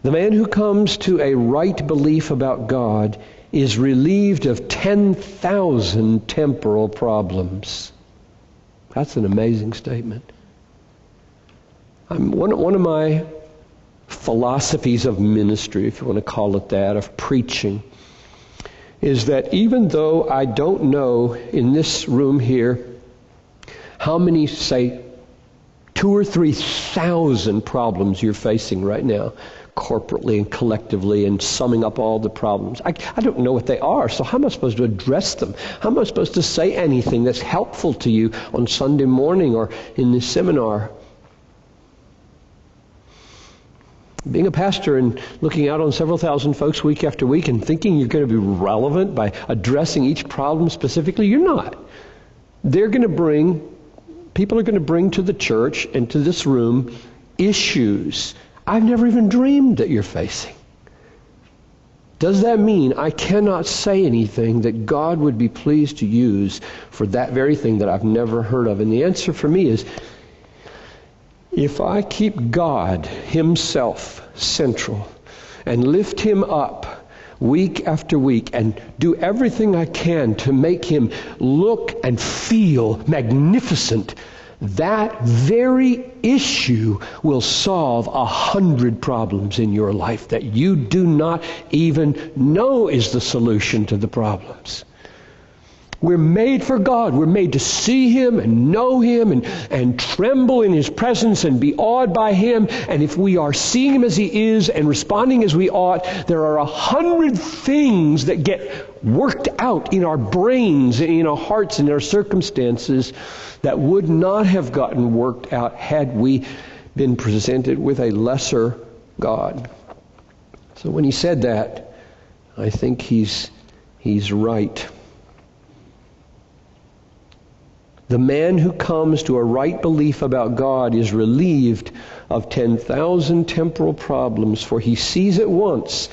The man who comes to a right belief about God is relieved of 10,000 temporal problems. That's an amazing statement. One of my philosophies of ministry, if you want to call it that, of preaching, is that even though I don't know in this room here how many, say, 2,000 or 3,000 problems you're facing right now, corporately and collectively, and summing up all the problems. I don't know what they are, so how am I supposed to address them? How am I supposed to say anything that's helpful to you on Sunday morning or in this seminar? Being a pastor and looking out on several thousand folks week after week and thinking you're going to be relevant by addressing each problem specifically, you're not. People are going to bring to the church and to this room issues I've never even dreamed that you're facing. Does that mean I cannot say anything that God would be pleased to use for that very thing that I've never heard of? And the answer for me is, if I keep God Himself central and lift Him up week after week and do everything I can to make Him look and feel magnificent, that very issue will solve 100 problems in your life that you do not even know is the solution to the problems. We're made for God. We're made to see Him and know Him and tremble in His presence and be awed by Him. And if we are seeing Him as He is and responding as we ought, there are 100 things that get worked out in our brains, in our hearts, in our circumstances that would not have gotten worked out had we been presented with a lesser God. So when he said that, I think he's right. The man who comes to a right belief about God is relieved of 10,000 temporal problems, for he sees at once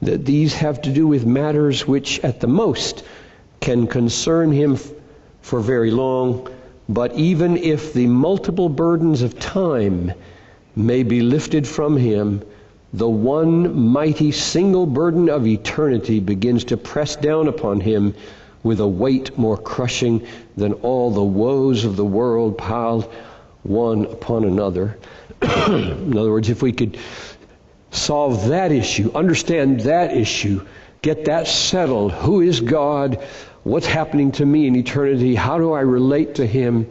that these have to do with matters which at the most can concern him for very long, but even if the multiple burdens of time may be lifted from him, the one mighty single burden of eternity begins to press down upon him with a weight more crushing than all the woes of the world piled one upon another. In other words, if we could solve that issue, understand that issue, get that settled, who is God, what's happening to me in eternity, how do I relate to Him,